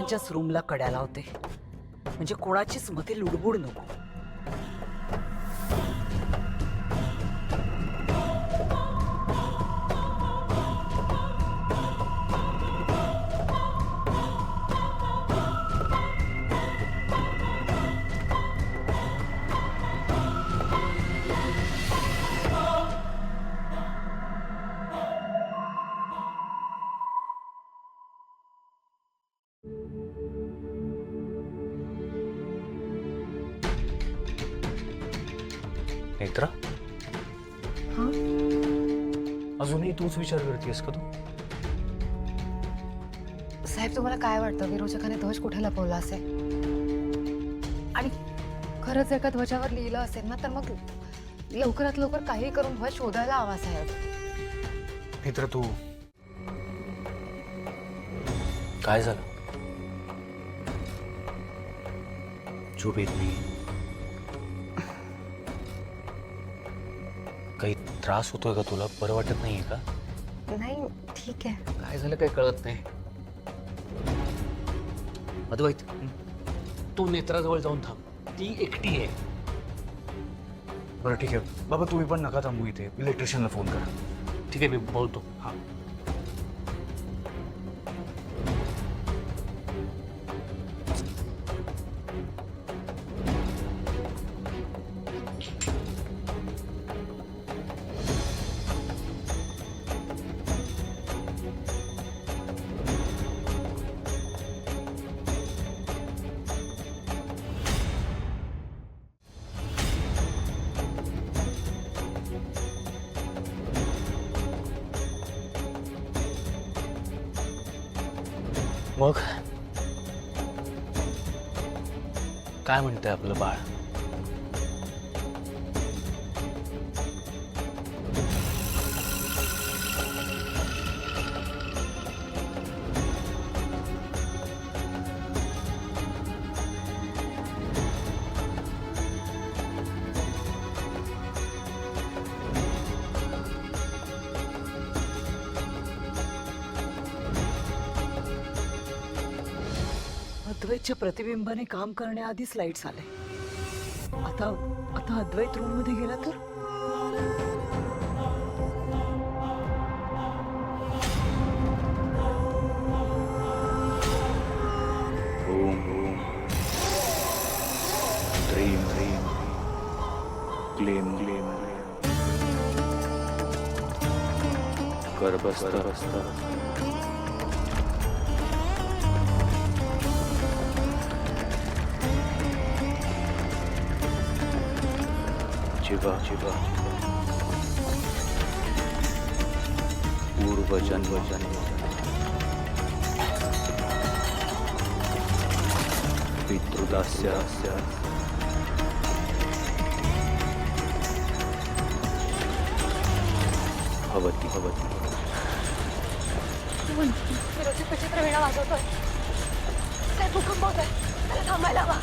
सगळ्यांच्याच रूमला कड्या लावते, म्हणजे कोणाचीच मध्ये लुडबुड नको. नेत्रा, अजूनही तूच विचार करतेस का तू? साहेब, तुम्हाला काय वाटतं विरोचकाने ध्वज कुठे लपवला असेल? आणि खरंच जर का ध्वजावर लिहिलं असेल ना, तर मग लवकरात लवकर काही करून ध्वज शोधायला हवा साहेब. नेत्रा, तू काय झालं? झोप येत नाही? काही त्रास होतोय का तुला? बरं वाटत नाहीये का? नाही, ठीक आहे. काय झालं काही कळत नाही. अद्वैत, तू नेत्राजवळ जाऊन थांब, ती एकटी आहे. बरं ठीक आहे बाबा, तुम्ही पण नका थांबू इथे. इलेक्ट्रिशियनला फोन करा. ठीक आहे, मी बोलतो. हा. मग काय म्हणतंय आपलं बाळ? अद्वैतच्या प्रतिबिंबाने काम करण्याआधीच लाईट्स आले. आता आता अद्वैत रूम मध्ये गेला तर ओम ओम ह्रीं ह्रीं क्लीं क्लीं गर्भस्थ जिवा जिवा पूर्वजन्म पितृदास्य भवति भवति. विरोचक विचित्र वेळा वाजवतोय. साहेब, भूकंप होतोय. त्याला थांबायला हवा.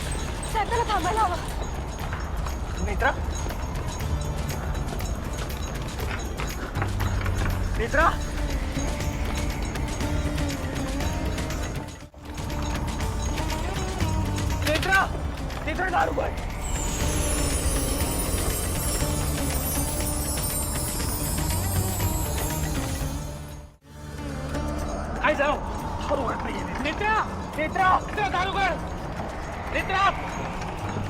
साहेब, त्याला थांबायला हवा. नेत्रा, नेत्रा, नेत्रा, नेत्रा, दारू बाय. काय जाऊ? दारू उघड नाहीये. नेत्रा, नेत्रा, नेत्रा, दारू उघड. नेत्रा,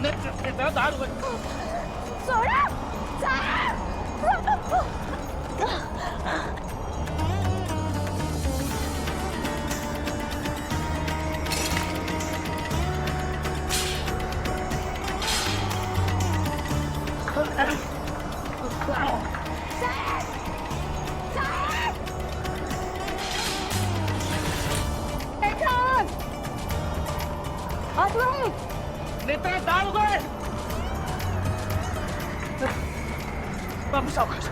नेत्रा, नेत्रा, दारू उघड. सोडा. साहेब. नेत्रा, दारू उघड. बाबू सावकाश.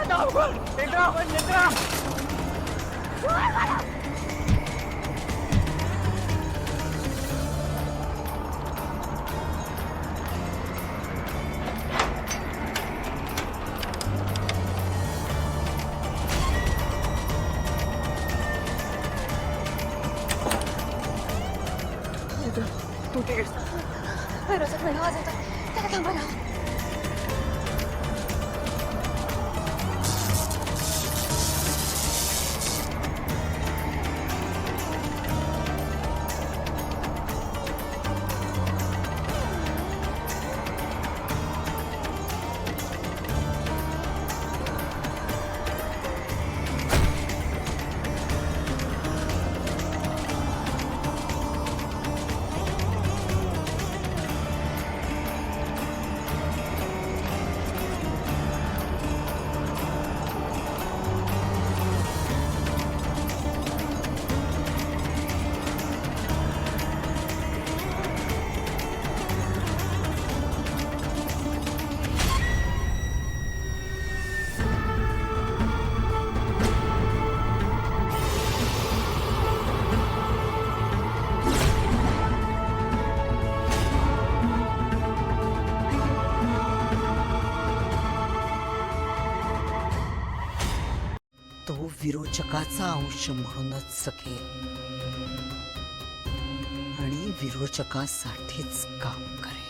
दारू उघड. नेत्रा, नेत्रा. तू तिकीट विरोचा वेळ वाजवतो त्याला थांबा ना. तो विरोचकाचा अंश म्हणूनच सखे आणि विरोचकासाठीच काम करेल.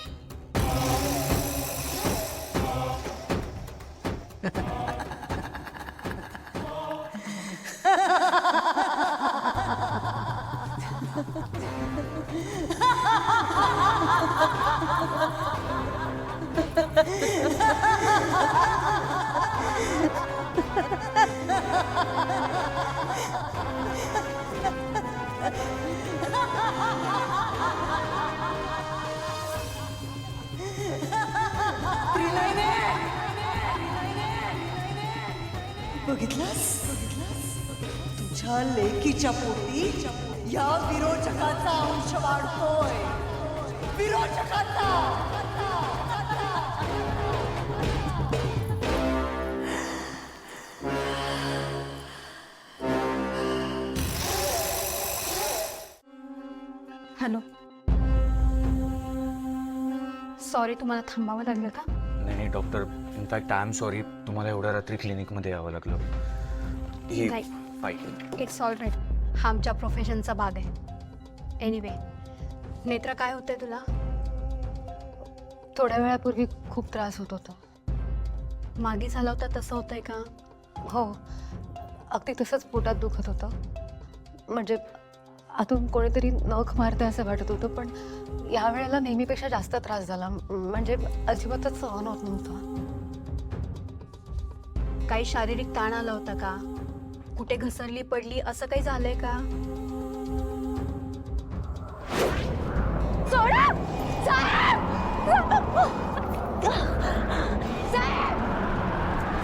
बघितलंस तुझ्या लेकीच्या पोटी या विरोचकाचा अंश वाढतोय. विरोचकाचा. हॅलो. सॉरी तुम्हाला थांबावं लागलं का? नाही doctor, in fact I am sorry, तुम्हाला एवढ्या रात्री क्लिनिकमध्ये यावं लागलं. हे नाही. फाईट. It's all right. हा आमच्या प्रोफेशनचा भाग आहे. एनिवे, नेत्रा काय होतंय तुला? थोड्या वेळापूर्वी खूप त्रास होत होता. मागे झाला होता तसं होतंय का? हो, अगदी तसंच पोटात दुखत होतं. म्हणजे आतून कोणीतरी नख मारतंय असं वाटत होतं, पण यावेळेला नेहमीपेक्षा जास्त त्रास झाला. म्हणजे अजिबातच सहन होत नव्हतं. काही शारीरिक ताण आला होता का? कुठे घसरली पडली असं काही झालंय का? सोडा! साहेब! साहेब!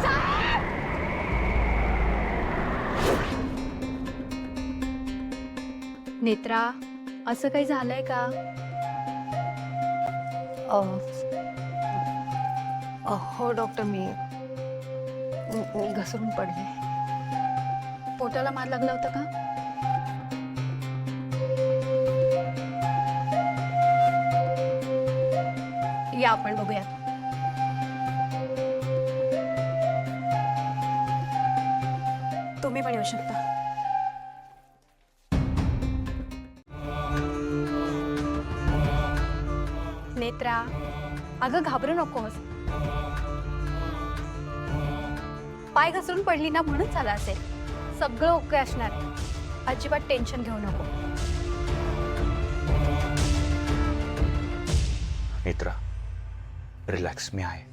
साहेब! नेत्रा, असं काही झालंय का? हो डॉक्टर, मी घसरून पडले. पोटाला मार लागला होता का? या आपण बघूया. तुम्ही पण येऊ शकता. नेत्रा, अगं घाबरू नकोस. पाय घसरून पडली ना म्हणून झालं असेल. सगळं ओके असणार. अजिबात टेन्शन घेऊ नको. नेत्रा, रिलॅक्स, मी आहे.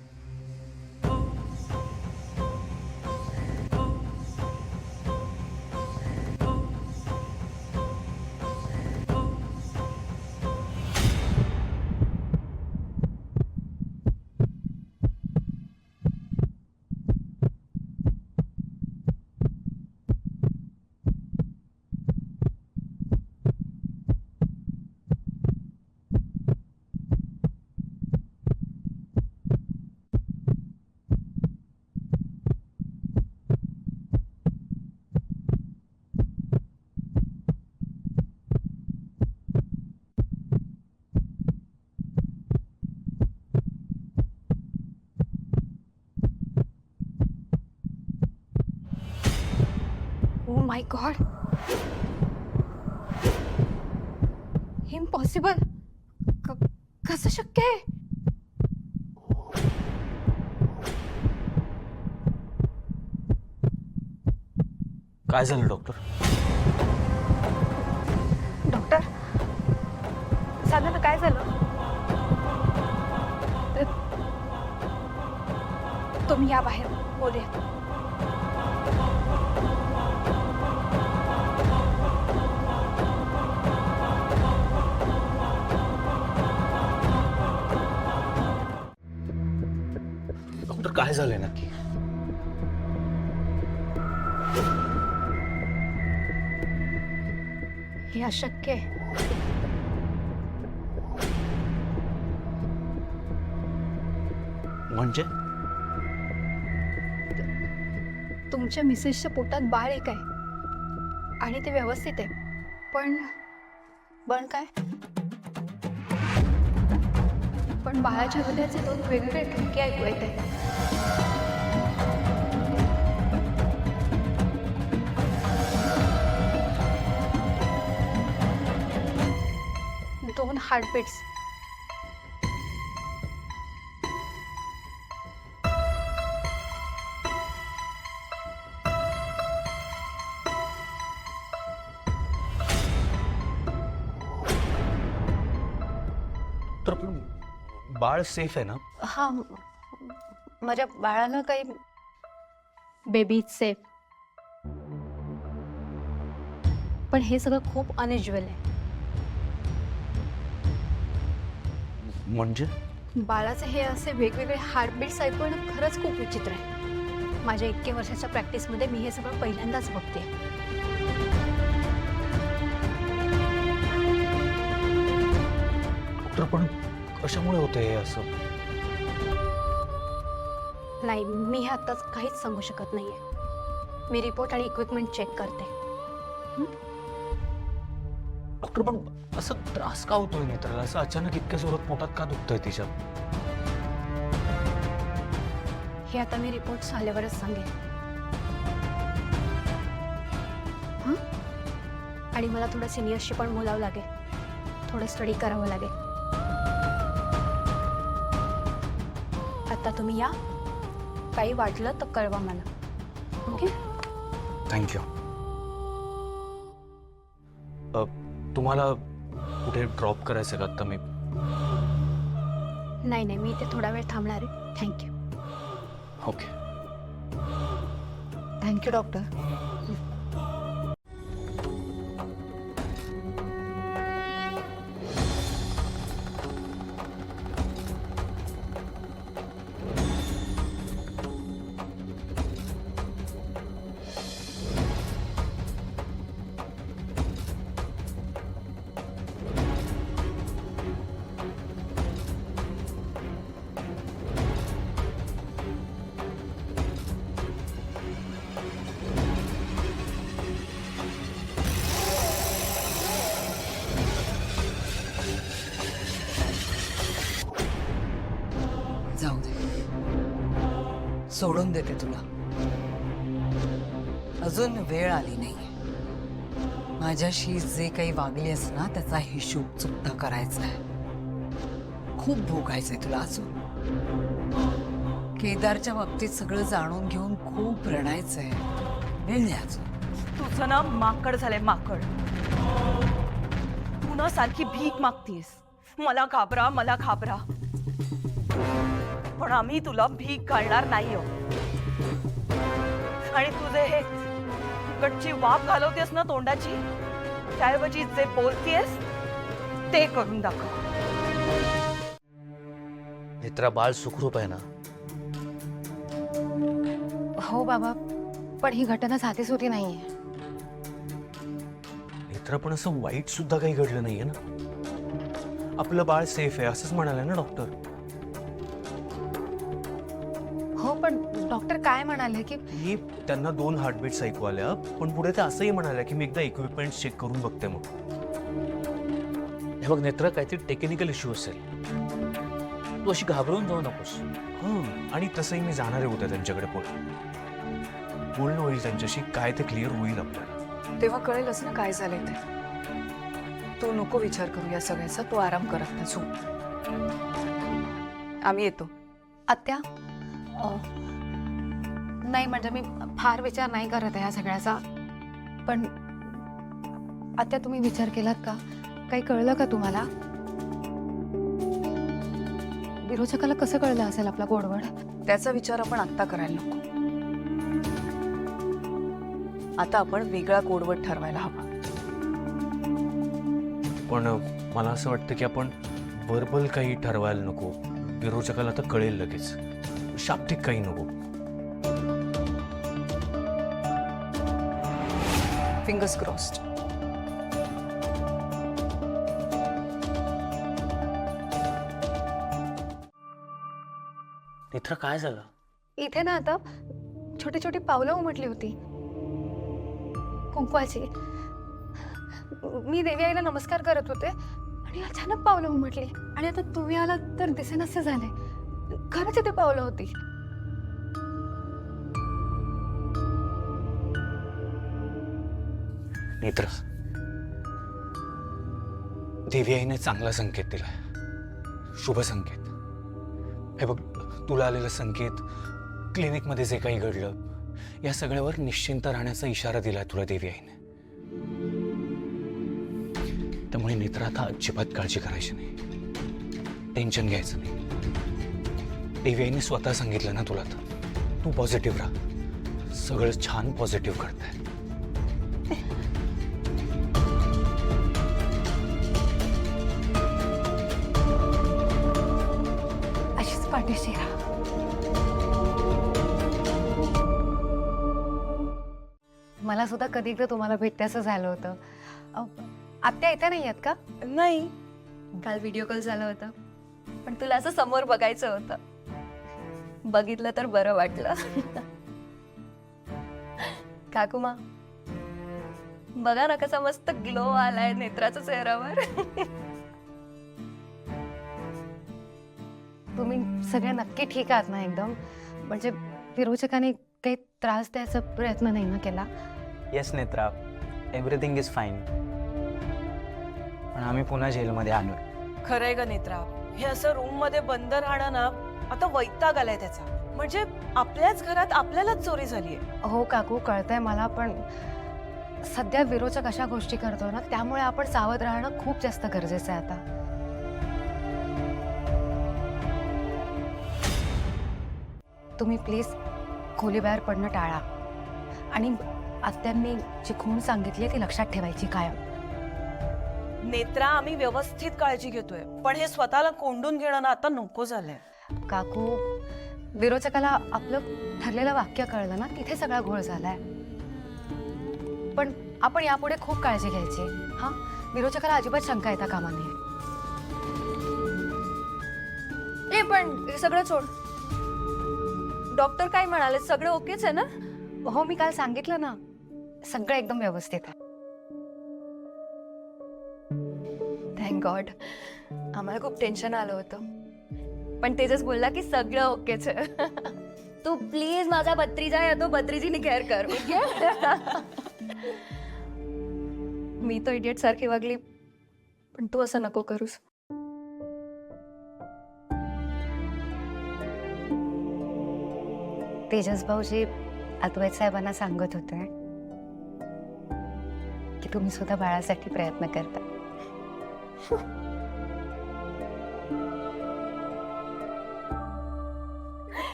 Oh my God. इम्पॉसिबल. कसं शक्य आहे? काय झालं डॉक्टर? डॉक्टर साधारण काय झालं? तुम्ही या बाहेर बोलूया. डॉक्टर काय झालंय नक्की? हे अशक्य आहे. म्हणजे तुमच्या मिसेसच्या पोटात बाळ एक आहे आणि ते व्यवस्थित आहे, पण काय? पण बाळाच्या हृदयाचे 2 वेगवेगळे ठोके ऐकू येत आहेत. दोन हार्टबीट्स. तर पण बाळ सेफ आहे ना? हा, माझ्या बाळाला काही बेबी सेफ. पण हे सगळं खूप अनयुज्युअल आहे. म्हणजे बाळाचे हे असे वेगवेगळे हार्टबीट्स ऐकून खरंच खूप विचित्र आहे. माझ्या इतक्या वर्षाच्या प्रॅक्टिसमध्ये मी हे सगळं पहिल्यांदाच बघते. डॉक्टर पण कशामुळे होते हे असं? नाही, मी हे आत्ताच काहीच सांगू शकत नाहीये. मी रिपोर्ट आणि इक्विपमेंट चेक करते. डॉक्टर पण असं त्रास का होतोय नेत्राला? असं अचानक इतक्या जोरात पोटात का दुखतंय तिच्या? हे आता मी रिपोर्ट आल्यावरच सांगेन. हं? आणि मला थोडं सिनियर्सशी पण बोलावं लागेल, थोडं स्टडी करावं लागेल. आता तुम्ही या, काही वाटलं तर कळवा मला. ओके? थँक्यू. तुम्हाला कुठे ड्रॉप करायचं का आता? मी नाही, मी इथे थोडा वेळ थांबणार आहे. थँक्यू. ओके. Thank you doctor. जाऊ दे, सोडून देते तुला. अजून वेळ आली नाहीये. माझ्याशी जे काही वागलीस ना त्याचा हिशोब चुकता करायचा आहे. खूप भोगायचंय तुला अजून. केदारच्या बाबतीत सगळं जाणून घेऊन खूप रडायचंय. वेळ आहे अजून. तुझं ना माकड झालंय, माकड. तू ना सारखी भीक मागतीस, मला घाबरा, मला घाबरा. पण आम्ही तुला भीक घालणार नाही हो. आणि तुझे हे गटची वाफ घालवतेस ना तोंडाची, त्याऐवजी जे बोलतेस ते करून दाखव. नेत्रा, बाळ सुखरूप आहे ना? हो बाबा, पण ही घटना साधीच होती नाहीये. नेत्रा, पण असं वाईट सुद्धा काही घडलं नाहीये ना? आपलं बाळ सेफ आहे असंच म्हणाले ना डॉक्टर? हो, पण डॉक्टर काय म्हणाले की मी त्यांना 2 हार्टबीट्स ऐकू आल्या, पण पुढे ते असंही म्हणाल्या की मी एकदा इक्विपमेंट चेक करून बघते. मग हे बघ नेत्रा, काहीतरी टेक्निकल इश्यू असेल. तू अशी घाबरून जाऊ नकोस. आणि तसंही मी जाणार आहे उद्या त्यांच्याकडे. बोलणं होईल त्यांच्याशी, काय ते क्लिअर होईल आपल्याला. तेव्हा कळेलच ना काय झालंय ते. तू नको विचार करू या सगळ्याचा, तू आराम करत ना, झोप. आम्ही येतो. आत्या नाही म्हणजे मी फार विचार नाही करत आहे या सगळ्याचा, पण आत्या तुम्ही विचार केलात का? काही कळलं का तुम्हाला? विरोचकाला कसं कळलं असेल आपला गोडवड? त्याचा विचार आपण आत्ता करायला नको. आता आपण वेगळा गोडवट ठरवायला हवा. पण मला असं वाटतं की आपण वर्बल काही ठरवायला नको. विरोचकाला तर कळेल लगेच. शाब्दिक काही नको. Fingers crossed. नेत्रा काय झालं? इथे ना आता छोटी छोटी पावलं उमटली होती कुंकवाची. मी देवी आईला नमस्कार करत होते आणि अचानक पावलं उमटली आणि आता तुम्ही आला तर दिसेनासे झाले. खरंच इथे पावलं होती. नेत्र, देवी आईने चांगला संकेत दिलाय. शुभ संकेत. हे बघ, तुला आलेला संकेत, क्लिनिकमध्ये जे काही घडलं, या सगळ्यावर निश्चिंत राहण्याचा इशारा दिलाय तुला देवी आईने. त्यामुळे नेत्र आता अजिबात काळजी करायची नाही, टेन्शन घ्यायचं नाही. देवी आईने स्वतः सांगितलं ना तुला, तर तू पॉझिटिव्ह राहा. सगळं छान पॉझिटिव्ह करताय. अशीच पाठीशी राहा. मला सुद्धा कधी एकदा तुम्हाला भेटायचं झालं होतं. आत्या इथे नाही आहेत का? नाही, काल व्हिडिओ कॉल झाला होता, पण तुला असं समोर बघायचं होतं. बघितलं तर बरं वाटलं. काकुमा बघा ना कसा मस्त ग्लो आलाय नेत्राच्या चेहऱ्यावर. तुम्ही सगळे नक्की ठीक आहात ना एकदम? म्हणजे विरोचकाने काही त्रास द्यायचा प्रयत्न नाही ना केला? Yes Netra, everything is fine. पण आम्ही पुन्हा जेलमध्ये आलो. खरंय ग नेत्रा, हे असं रूम मध्ये बंद राहणं ना आता वैताग आलाय त्याचा. म्हणजे आपल्याच घरात आपल्यालाच चोरी झालीये. हो काकू, कळतंय मला, पण सध्या विरोचक अशा गोष्टी करतो ना, त्यामुळे आपण सावध राहणं खूप जास्त गरजेचं आहे आता. तुम्ही प्लीज खोलीबाहेर पडणं टाळा आणि आत्यांनी जी खूण सांगितली ती लक्षात ठेवायची कायम. नेत्रा, आम्ही व्यवस्थित काळजी घेतोय, पण हे स्वतःला कोंडून घेणं ना आता नको झालंय. काकू, विरोचकाला आपलं ठरलेलं वाक्य कळलं ना, तिथे सगळा घोळ झालाय. पण आपण यापुढे खूप काळजी घ्यायची. हा, विरोचकाला अजिबात शंका येता कामा नये. ए पण हे सगळं सोड. डॉक्टर काय म्हणाले? सगळं ओकेच आहे ना? हो, मी काल सांगितलं ना, सगळं एकदम व्यवस्थित आहे. Thank God. आम्हाला खूप टेन्शन आलं होतं, पण तेजस बोलला की सगळं ओकेच आहे. तू प्लीज माझा भत्रीजा येतो, भत्रीजीने केअर कर. मी तो इडियट सारखी वागली, पण तू असं नको करूस. तेजस भाऊजी अद्वैत साहेबांना सांगत होते की तुम्ही सुद्धा बाळासाठी प्रयत्न करता.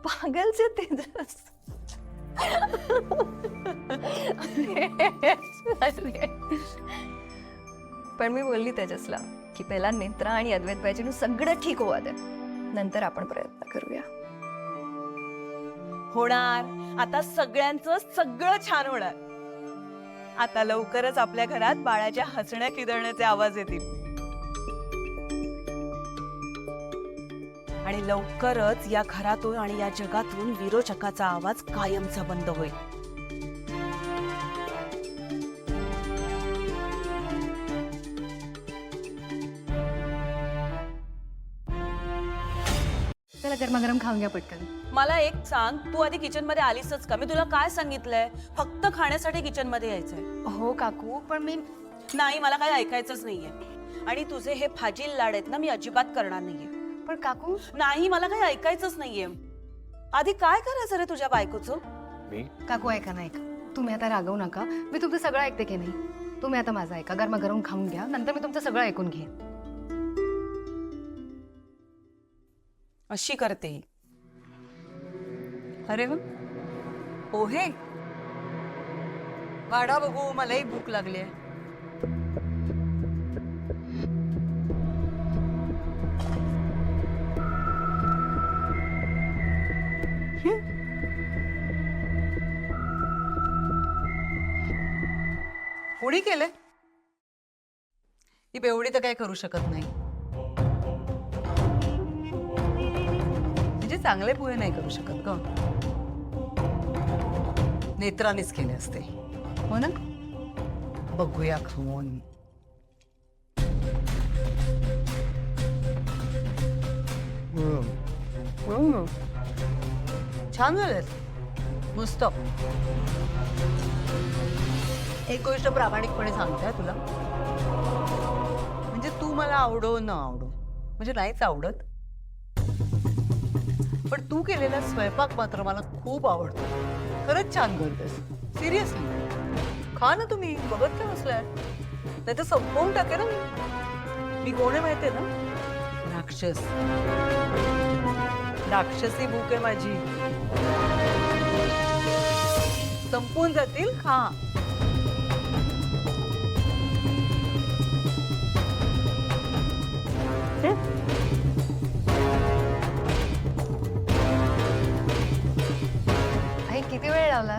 पागलचे तेजस. पण मी बोलली तेजसला की पहिला नेत्रा आणि अद्वैत पाहिजे सगळं ठीक होवा दे, नंतर आपण प्रयत्न करूया. होणार. आता सगळ्यांचं सगळं छान होणार. आता लवकरच आपल्या घरात बाळाच्या हसण्या किदळण्याचे आवाज येतील आणि लवकरच या घरातून आणि या जगातून विरोचकाचा आवाज कायमचा बंद होईल. चला गरमागरम खाऊन घ्या पटकन. मला एक सांग, तू आधी किचन मध्ये आलीसच का? मी तुला काय सांगितलंय? फक्त खाण्यासाठी किचन मध्ये यायचंय. हो काकू, पण मी नाही, मला काही ऐकायचंच नाहीये. आणि तुझे हे फाजील लाड आहेत ना, मी अजिबात करणार नाहीये. पण काकू नाही, मला काही ऐकायचंच नाहीये. आधी काय करायचं रे तुझ्या बायकोचं? काकू ऐका ना, ऐका. तुम्ही आता रागवू नका. मी तुमचं सगळं ऐकते की नाही. तुम्ही आता माझं ऐका, गरमागरम खाऊन घ्या, नंतर मी तुमचं सगळं ऐकून घेईन. अशी करते ही. अरे वा, पोहे वाढा बघू, मलाही भूक लागली आहे. कोणी केलंय? ही बेवडी तर काय करू शकत नाही. म्हणजे चांगले पोहे नाही करू शकत ग. नेत्रानेच केले असते, हो ना? बघूया खाऊन. छान झालं, मस्त. एक गोष्ट प्रामाणिकपणे सांगते तुला, म्हणजे तू मला आवडो न आवडो, म्हणजे नाहीच आवडत, पण तू केलेला स्वयंपाक मात्र मला खूप आवडतो. खरंच छान करतेस, सिरियसली. खा ना तुम्ही, बघत काय बसलाय? नाही तर संपवून टाके ना मी. कोण आहे माहितीये ना? राक्षस. राक्षसी भूक आहे माझी. संपून जातील, खा. आई किती वेळ लावला?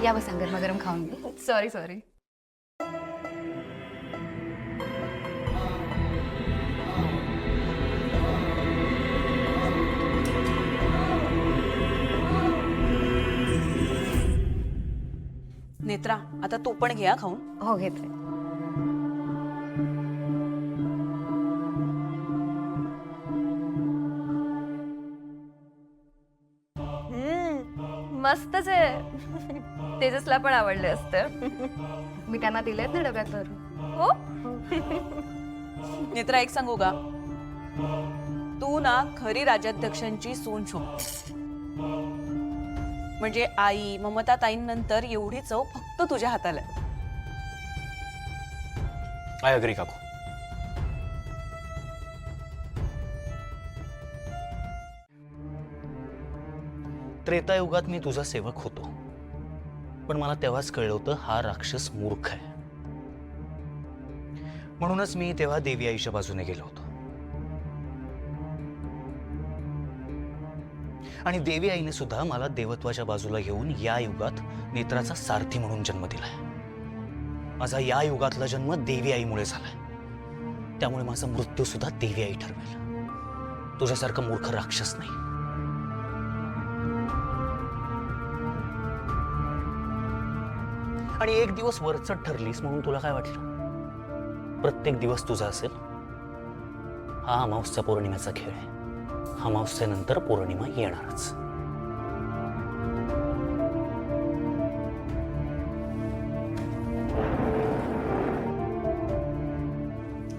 या बसा, गरमागरम खाऊन घ्या. Sorry sorry. नेत्रा, आता तू पण घ्या खाऊन. हो घेते. मस्तच आहे. तेजसला पण आवडले असतं. मी त्यांना दिलेत ना डब्यात भरून. हो. नेत्रा, एक सांगू का? तू ना खरी राजाध्यक्षांची सून शोधते. म्हणजे आई, ममता ताईंनंतर एवढी चव फक्त तुझ्या हाताला आहे. आय अग्री काकू. त्रेतायुगात मी तुझा सेवक होतो, पण मला तेव्हाच कळलं होतं हा राक्षस मूर्ख आहे. म्हणूनच मी तेव्हा देवी आईच्या बाजूने गेलो होतो. आणि देवी आईने सुद्धा मला देवत्वाच्या बाजूला घेऊन या युगात नेत्राचा सारथी म्हणून जन्म दिलाय. माझा या युगातला जन्म देवी आईमुळे झालाय. त्यामुळे माझा मृत्यू सुद्धा देवी आई ठरवेल. तुझ्यासारखा मूर्ख राक्षस नाही. आणि एक दिवस वरचढ ठरलीस म्हणून तुला काय वाटलं? प्रत्येक दिवस तुझा असेल? हा अमावस्या पौर्णिमेचा खेळ आहे. अमावस्येनंतर पौर्णिमा येणारच.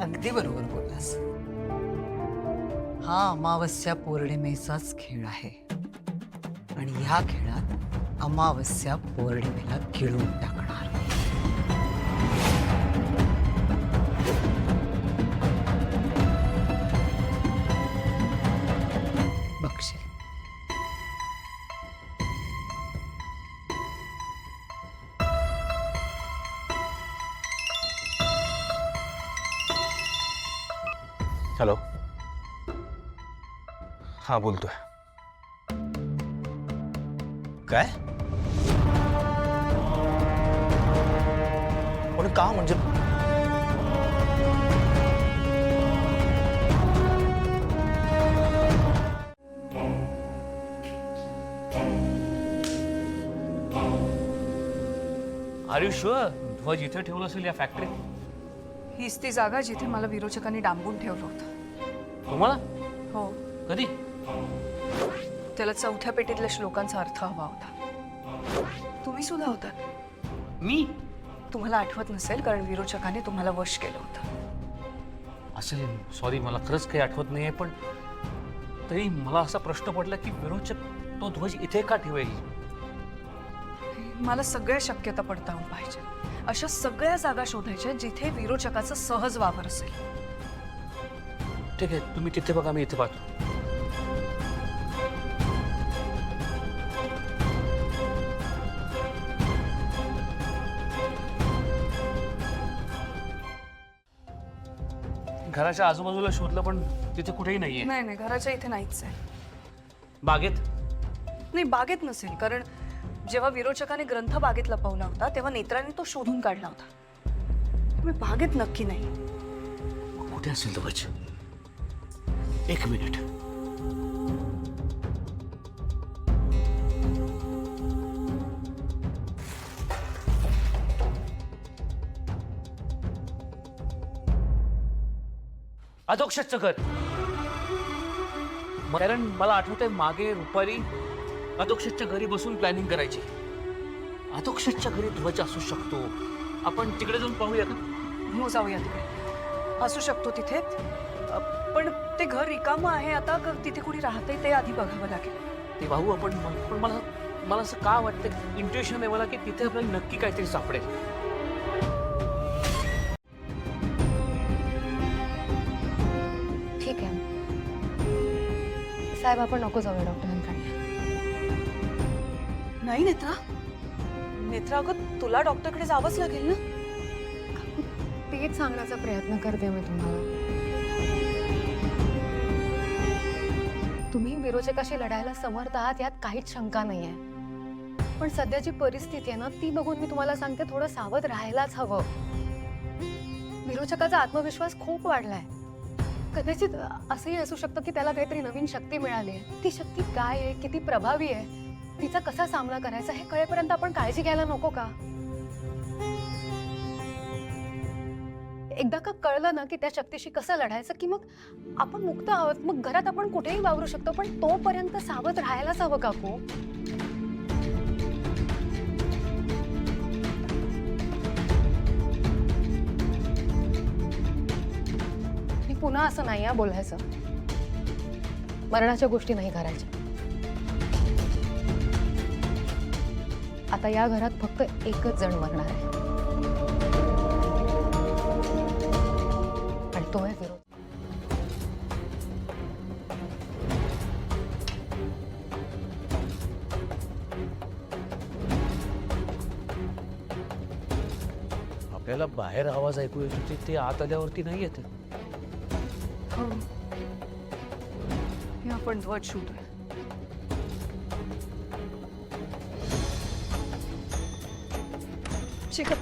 अगदी बरोबर बोललास. हा अमावस्या पौर्णिमेचाच खेळ आहे, आणि ह्या खेळात अमावस्या पौर्णिमेला गिळून टाकणार. बघशील. हॅलो. हा बोलतोय. काय? पण का म्हणजे? आर यू शुअर ध्वज इथे ठेवलं असेल या फॅक्टरीत? हीच ती जागा जिथे मला विरोचकांनी डांबून ठेवलं होतं. तुम्हाला? हो. कधी? त्याला चौथ्या पेटीतल्या श्लोकांचा अर्थ हवा होता. तुम्ही सुद्धा होता. मी? तुम्हाला आठवत नसेल कारण विरोचकाने तुम्हाला वश केलं होतं. असेल, सॉरी, मला खरंच काही आठवत नाहीये, पण तरी मला असा प्रश्न पडला की विरोचक तो ध्वज इथे का ठेवेल? मला सगळ्या शक्यता पडताळून पाहिजे. अशा सगळ्या जागा शोधायच्या जिथे विरोचकाचं सहज वावर असेल. ठीक आहे, तुम्ही तिथे बघा, मी इथे पाहतो. घराच्या आजूबाजूला शोधलं पण तिथे कुठेही नाहीये. नाही नाही, घराच्या इथे नाहीच आहे. बागेत? नाही, बागेत नसेल, कारण जेव्हा विरोचकाने ग्रंथ बागेत लपवला होता तेव्हा नेत्राने तो शोधून काढला होता. त्यामुळे बागेत नक्की नाही. कुठे असेल ध्वज? एक मिनिट. अधोक्षजचं घर. कारण मला आठवतंय मागे रुपाली अधोक्षजच्या घरी बसून प्लॅनिंग करायची. अधोक्षजच्या घरी ध्वज असू शकतो. आपण तिकडे जाऊन पाहूया का? हो, जाऊया तिकडे. असू शकतो तिथे. पण ते घर रिकामं आहे आता. तिथे कुणी राहतंय ते आधी बघावं लागेल. ते पाहू आपण. पण मला असं का वाटतं, इंट्युशन आहे मला की तिथे आपल्याला नक्की काहीतरी सापडेल. ठीक आहे साहेब, आपण नको जाऊया डॉक्टरांकडे. नाही नेत्रा, नेत्रा अगं तुला डॉक्टरकडे जावंच लागेल ना. तेच सांगण्याचा प्रयत्न करते मी तुम्हाला. तुम्ही विरोचकाशी लढायला समर्थ आहात यात काहीच शंका नाहीये. पण सध्याची परिस्थिती आहे ना, ती बघून मी तुम्हाला सांगते, थोडं सावध राहायलाच हवं. विरोचकाचा आत्मविश्वास खूप वाढलाय. कदाचित असंही असू शकतं की त्याला काहीतरी नवीन शक्ती मिळाली आहे. ती शक्ती काय आहे, किती प्रभावी आहे, तिचा कसा सामना करायचा हे कळेपर्यंत आपण काळजी घ्यायला नको का? एकदा का कळलं ना की त्या शक्तीशी कसं लढायचं, की मग आपण मुक्त आहोत. मग घरात आपण कुठेही वावरू शकतो. पण तोपर्यंत सावध राहायलाच हवं काकू. मी पुन्हा असं नाही बोलायचं. मरणाच्या गोष्टी नाही करायच्या. आता या घरात फक्त एकच जण मरणार आहे, आणि तो आहे विरोध. आपल्याला बाहेर आवाज ऐकू येत होते, ते आत आल्यावरती नाही येत. हे आपण ध्वज शोधूया. शिखर,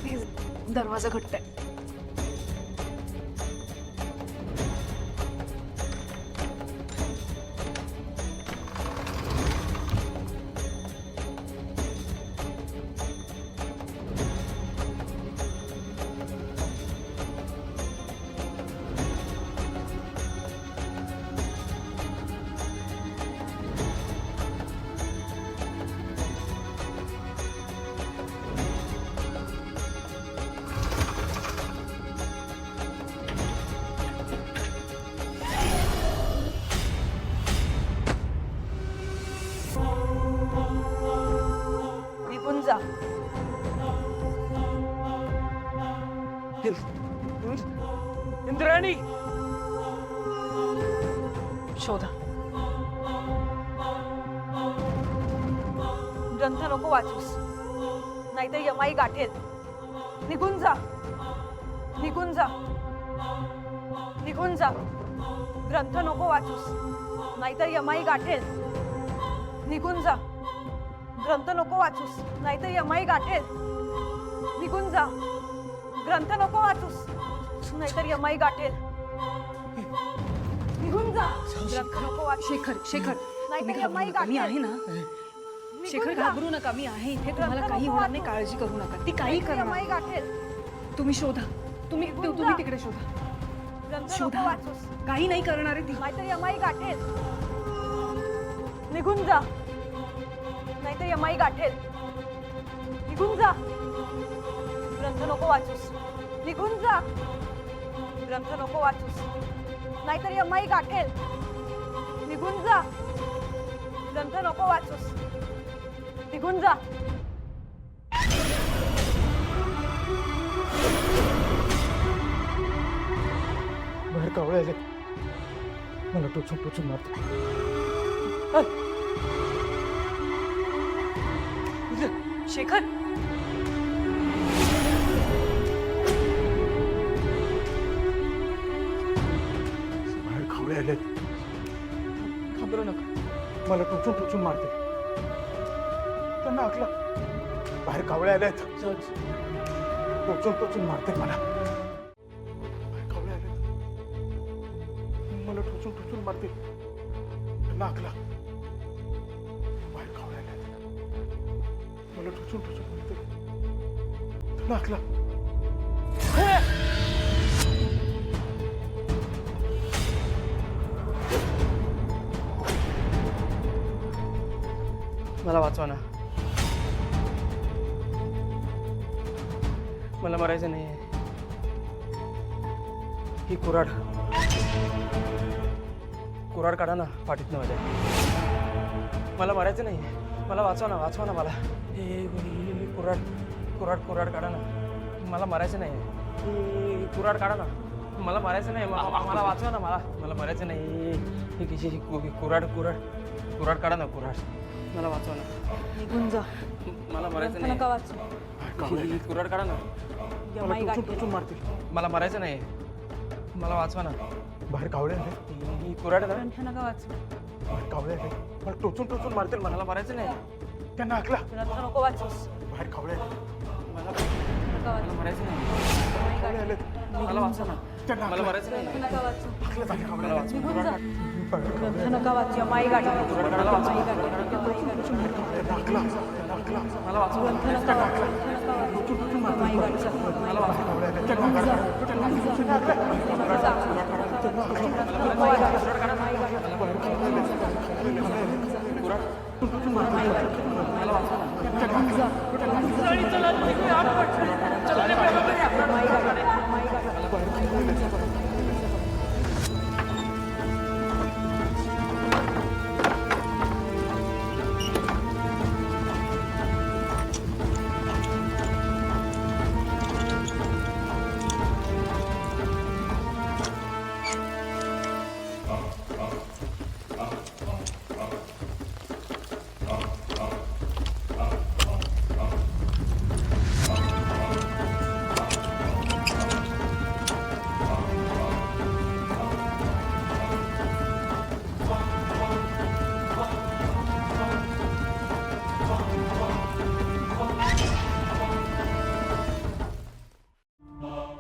हे दरवाजा घट्ट आहे. जा. इंद्राणी, शोधा. ग्रंथ नको वाचूस, नाहीतर यमाई गाठेल. निघून जा, निघून जा, निघून जा. ग्रंथ नको वाचूस, नाहीतर यमाई गाठेल. निघून जा. ग्रंथ नको वाचूस, नाहीतर यमाई गाठेल. निघून जा. ग्रंथ नको वाचूस, नाहीतर यमाई गाठेल. निघून जा. ग्रंथ नको वाचूस. शेखर, शेखर, नाहीतर यमाई मी आहे गाठेल. ना. शेखर, घाबरू नका, मी आहे इथे. तुम्हाला काही होणार नाही, काळजी करू नका. ती काही करणार यमाई नाही. गाठेल. तुम्ही शोधा. तुम्ही तिकडे शोधा. ग्रंथ नको शोधा. वाचूस, काही नाही करणार आहे ती. नाहीतर यमाई गाठेल. निघून जा, नाहीतर यमाई गाठेल. निघून जा. ग्रंथ नको वाचूस. निघून जा. ग्रंथ नको वाचूस, नाहीतर यमाई गाठेल. निघून जा. ग्रंथ नको वाचूस. निघून जा. बाहेर कावळे आले, मला टोचून टोचून मारते. शेखर, बाहेर कावळे आले, घाबरू नका. मला टोचून टोचून मारते. त्यांना आकला, बाहेर कावळे आलेत, टोचून टोचून मारते मला. बाहेर कावळे आलेत, मला टोचून टोचून मारते. त्यांना आकला, बाहेर कावळे आलेत, मला टोचून टोचून मारते. त्यांना आकला. मला वाचवा ना, मला मरायचं नाही. ही कुऱ्हाड कुऱ्हाड काढा ना पाठीतनं माझ्या. मला मरायचं नाही, मला वाचवा ना, वाचवा ना मला. हे कुऱ्हाड कुऱ्हाड कुऱ्हाड काढा ना, मला मरायचं नाही. ही कुऱ्हाड काढा ना, मला मरायचं नाही. मला वाचवा ना, मला मरायचं नाही. ही कशी कुऱ्हाड कुऱ्हाड कुऱ्हाड काढा ना, कुऱ्हाड मला वाचवा ना. निघून जा. मला मरायचं ग्रंथ नका नाही. वाचू. ही कुऱ्हाड काढा ना, यमाई टोचून गाठेल. टोचून मारते. मला मरायचं नाही. मला वाचवा ना. बाहेर कावळे आले, ही कुऱ्हाड ना, ग्रंथ नका वाचू. बाहेर कावळे आले, मला टोचून टोचून मारतील. मला मरायचं नाही. त्यांना आकला, ग्रंथ नको वाचूस. बाहेर कावळे आले, मला नका वाचू. मरायचं नाही. यमाई कावळे गाठेल. आलेत, मला वाचवा ना. त्यांना मला आकला, मरायचं नाही. ग्रंथ नका वाचू. बाहेर कावळे मला आले, वाचवा. निघून जा. बाहेर कावळे ग्रंथ नका वाचू. यमाई गाठेल. यमाई गाठेल. यमाई गाठेल. त्यांना आकला, त्यांना आकला, मला वाचवा. ग्रंथ नका वाचू. ग्रंथ नका वाचू. यमाई गाठेल. मला वाचवा. कावळे आले, त्यांना आकला, त्यांना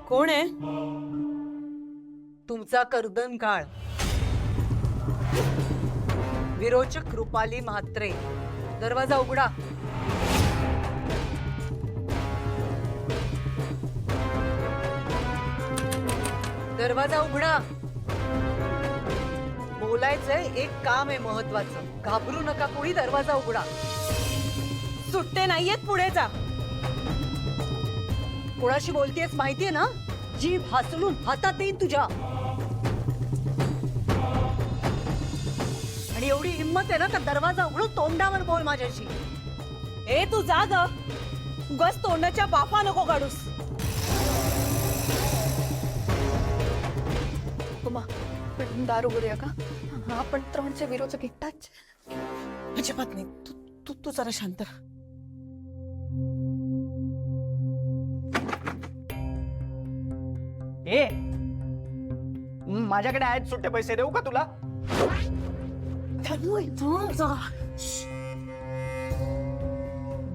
कोण आहे? तुमचा कर्दन काळ. विरोचक रुपाली म्हात्रे, दरवाजा उघडा. दरवाजा उघडा. बोलायचंय, एक काम आहे महत्वाचं. घाबरू नका कोणी, दरवाजा उघडा. सुट्टे नाहीयेत, पुढे जा. कोणाशी बोलतेस माहितीये ना? जीभ हासलून हातात देईन तुझ्या. आणि एवढी हिंमत आहे ना, तर दरवाजा उघडून तोंडावर बोल माझ्याशी. ए तू जा ग. उगाच तोंडाच्या बाफा नको काढूस. उमा, आपण दार उघडूया का? हा, आपण 3चे विरोचक एकटाच. अजिबात नाही. तू तू तू जरा शांत राहा. ए, माझ्याकडे आहेत सुट्टे पैसे, देऊ का तुला?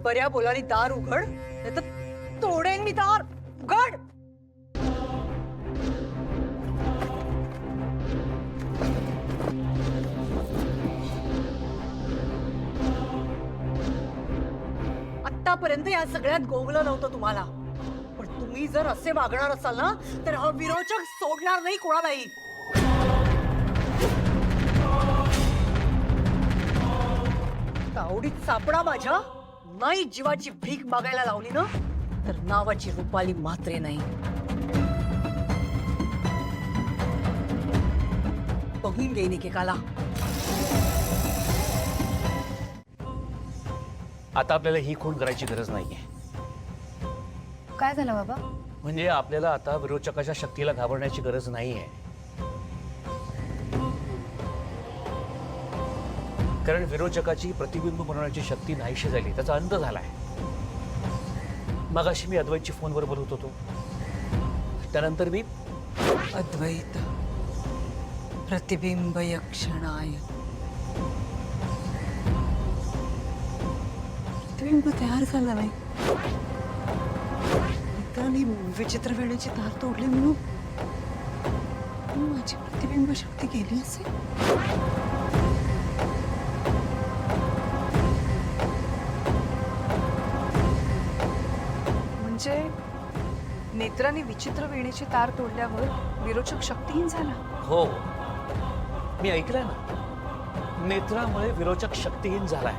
बऱ्या बोलानी दार उघड, नाहीतर तोडेन मी दार. उघड. आतापर्यंत या सगळ्यात गोवलं नव्हतं तुम्हाला, पण तुम्ही जर असे वागणार असाल ना, तर हा विरोचक सोडणार नाही कोणालाही. तावडीत सापडा माझ्या, नाही जीवाची भीक मागायला लावली ना तर नावाची रुपाली मात्रे नाही. बघून घेईन एकेकाला. आता आपल्याला ही खून करायची गरज नाहीये. काय झालं बाबा? म्हणजे आपल्याला आता विरोचकाच्या शक्तीला घाबरण्याची गरज नाहीये. कारण विरोचकाची प्रतिबिंब बनवण्याची शक्ती नाहीशी झाली, त्याचा अंत झालाय. मगाशी मी अद्वैतची फोनवर बोलत होतो, त्यानंतर मी अद्वैत प्रतिबिंब यक्षणाय. प्रतिबिंब तयार झालं नाही. मित्रांनी विचित्र वेळेची तार तोडली म्हणून माझी प्रतिबिंब शक्ती गेली असेल. म्हणजे नेत्राने विचित्र वेणीची तार तोडल्यावर विरोचक शक्तीहीन झाला. हो, मी ऐकलंय ना, नेत्रामुळे विरोचक शक्तीहीन झालाय.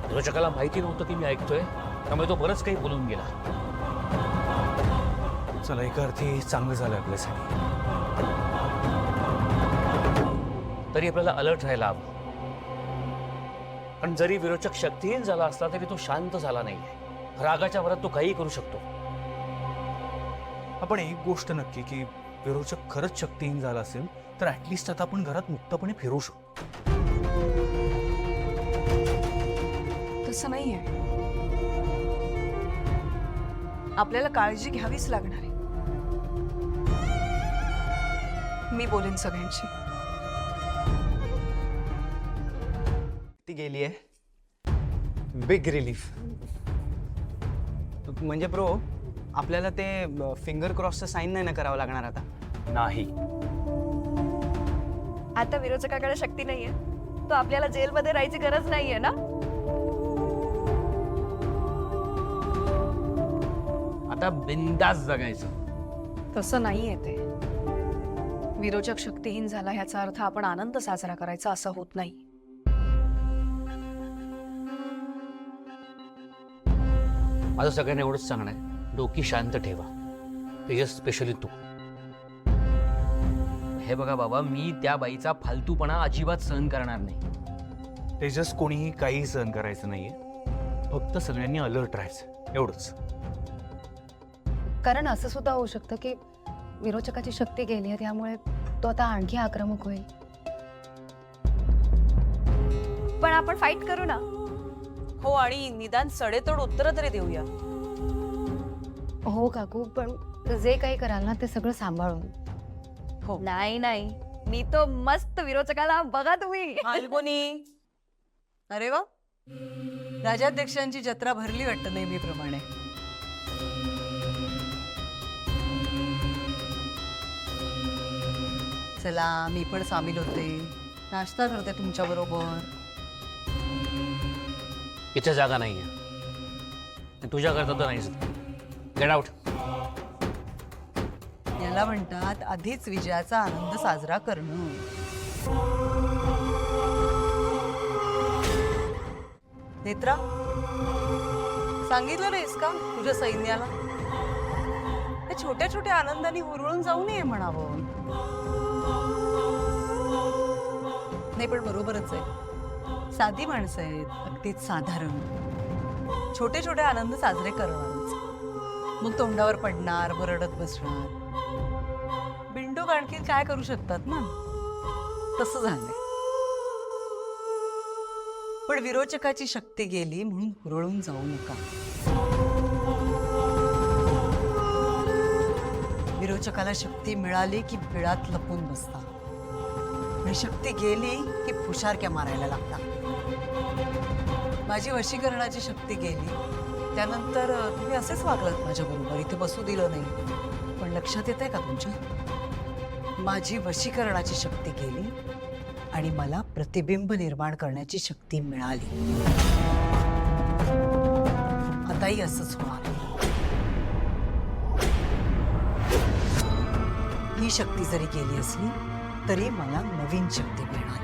विरोचकाला माहिती नव्हतं की मी ऐकतोय, त्यामुळे तो बरंच काही बोलून गेला. चला, एका अर्थी चांगलं झालं आपल्यासाठी. तरी आपल्याला अलर्ट राहायला हवं. पण जरी विरोचक शक्तीहीन झाला असला तरी तो शांत झाला नाहीये. रागाच्या भरात तो काही करू शकतो. आपण एक गोष्ट नक्की की विरोचक खरंच शक्तीहीन झाला असेल तर ऍटलिस्ट आता आपण घरात मुक्तपणे फिरू शकतो. तसं नाहीये. आपल्याला काळजी घ्यावीच लागणार आहे. मी बोलेन सगळ्यांशी. ती गेली आहे. Big relief. म्हणजे ब्रो, आपल्याला ते फिंगर क्रॉसचं साईन नाही ना करावं लागणार आता. नाही, आता विरोचकाकडे शक्ती नाहीये, तो आपल्याला जेलमध्ये राहायची गरज नाहीये ना. आता बिंदास जगायचं. तसं नाहीये ते. विरोचक शक्तीहीन झाला ह्याचा अर्थ आपण आनंद साजरा करायचा असं होत नाही. माझं सगळ्यांना एवढंच सांगणं आहे, डोकी शांत ठेवा. तेजस, स्पेशली तू. हे बघा बाबा, मी त्या बाईचा फालतूपणा अजिबात सहन करणार नाही. तेजस, कोणीही काही सहन करायचं नाहीये. फक्त सगळ्यांनी अलर्ट राहायचं, एवढंच. कारण असं सुद्धा होऊ शकतं की विरोचकाची शक्ती गेली आहे, त्यामुळे तो आता आणखी आक्रमक होईल. पण आपण फाईट करू ना. हो, आणि निदान सडेतोड उत्तरं तरी देऊया. हो काकू, पण जे काही कराल ना ते सगळं सांभाळून. हो, नाही नाही, मी तो मस्त विरोचकाला बघा तुम्ही. फाल्गुनी. अरे वा, राजाध्यक्षांची जत्रा भरली वाटतं नेहमीप्रमाणे. चला, मी पण सामील होते. नाश्ता करते तुमच्या बरोबर. इथे जागा नाहीये. तुझ्या करता तर नाहीच. Get out. याला म्हणतात आधीच विजयाचा आनंद साजरा करणं. नेत्रा, सांगितलं नाहीस का तुझ्या सैन्याला या छोट्या छोट्या आनंदाने हुरळून जाऊ नये म्हणावं. नाही, पण बरोबरच आहे. साधी माणसं आहेत, अगदीच साधारण. छोटे छोटे आनंद साजरे करणारच. मग तोंडावर पडणार, बरडत बसणार. बिंडोक आणखी काय करू शकतात ना. तसं झालंय. पण विरोचकाची शक्ती गेली म्हणून हुरळून जाऊ नका. विरोचकाला शक्ती मिळाली की बिळात लपून बसता, आणि शक्ती गेली की फुशारक्या मारायला लागता. माझी वशीकरणाची शक्ती गेली त्यानंतर तुम्ही असेच वागलात माझ्याबरोबर, इथे बसू दिलं नाही. पण लक्षात येतंय का तुमच्या, माझी वशीकरणाची शक्ती गेली आणि मला प्रतिबिंब निर्माण करण्याची शक्ती मिळाली. आताही असंच होणार. ही शक्ती जरी गेली असली तरी मला नवीन शक्ती मिळणार.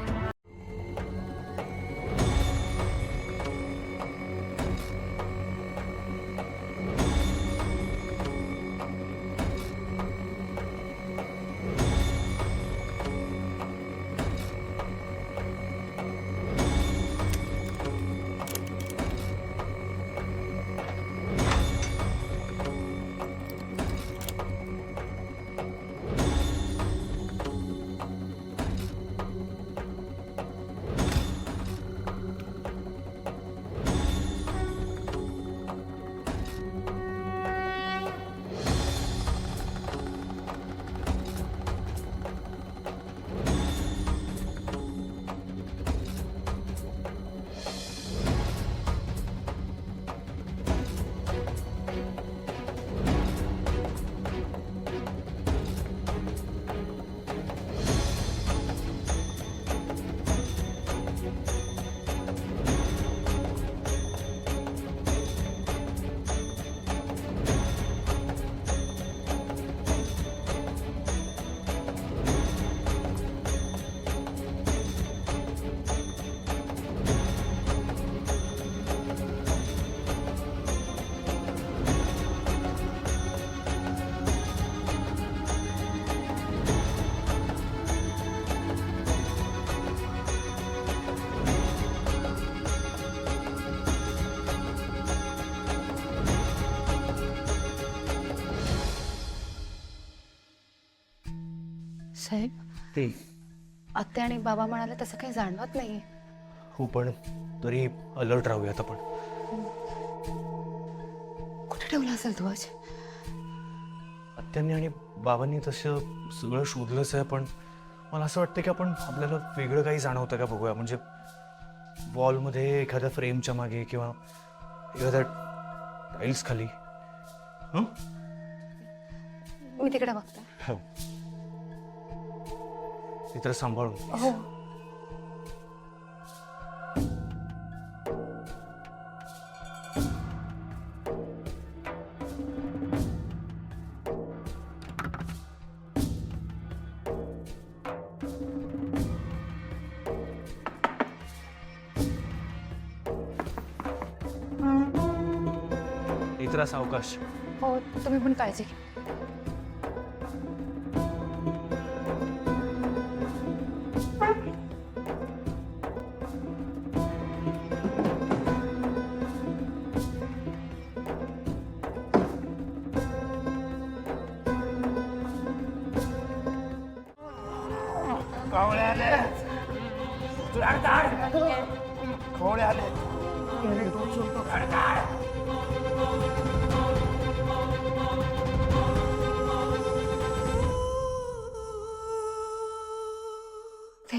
साहेब, ते आत्या आणि बाबा म्हणाले तसं काही जाणवत नाही. हो, पण तरी अलर्ट राहूयात आपण. कुठे ठेवला असेल ध्वज? आत्यांनी आणि बाबांनी तसं सगळं शोधलंच आहे, पण मला असं वाटतं की आपण आपल्याला वेगळं काही जाणवतं का बघूया. म्हणजे वॉलमध्ये एखाद्या फ्रेमच्या मागे किंवा एखाद्या टाईल्स खाली. हं? मी तिकडे बघते. हो, ती तर सांभाळून. हो. इतर सावकाश. हो, तुम्ही पण काळजी घ्या. कावळे आले, कोवळे आले. ते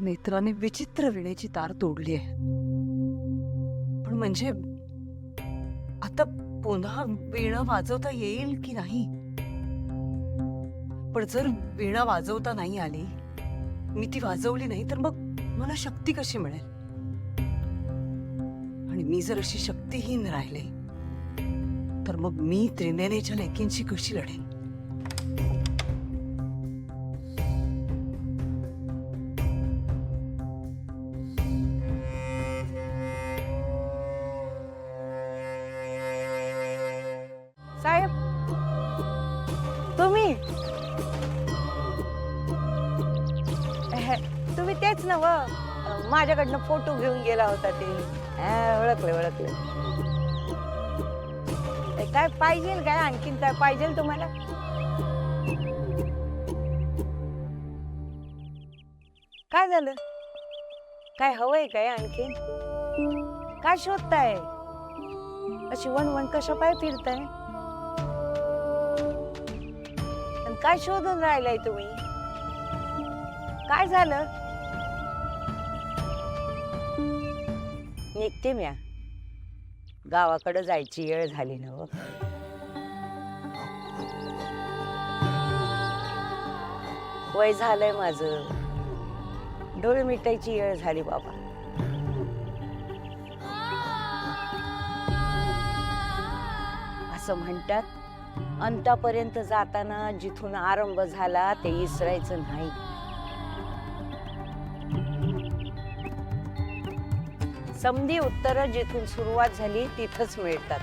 नेत्राने विचित्र विणेची तार तोडली आहे. पण म्हणजे आता पुन्हा वीणा वाजवता येईल की नाही? पण जर वीणा वाजवता नाही आली, मी ती वाजवली नाही, तर मग मला शक्ती कशी मिळेल? आणि मी जर अशी शक्तीहीन राहिले तर मग मी त्रिनयनेच्या लेकींची कशी लढेन? ना माझ्याकडनं फोटो घेऊन गेला होता ते ओळखले काय पाहिजे काय आणखीन काय पाहिजे तुम्हाला काय झालं काय हवंय काय आणखीन काय शोधताय अशी वन कशा पाय फिरताय आणि काय शोधून राहिलाय तुम्ही काय झालं निघते म्या गावाकडे जायची वेळ झाली ना वय झालंय माझं डोळे मिटायची वेळ झाली बाबा असं म्हणतात अंतापर्यंत जाताना जिथून आरंभ झाला ते विसरायचं नाही समधी उत्तरं जिथून सुरुवात झाली तिथंच मिळतात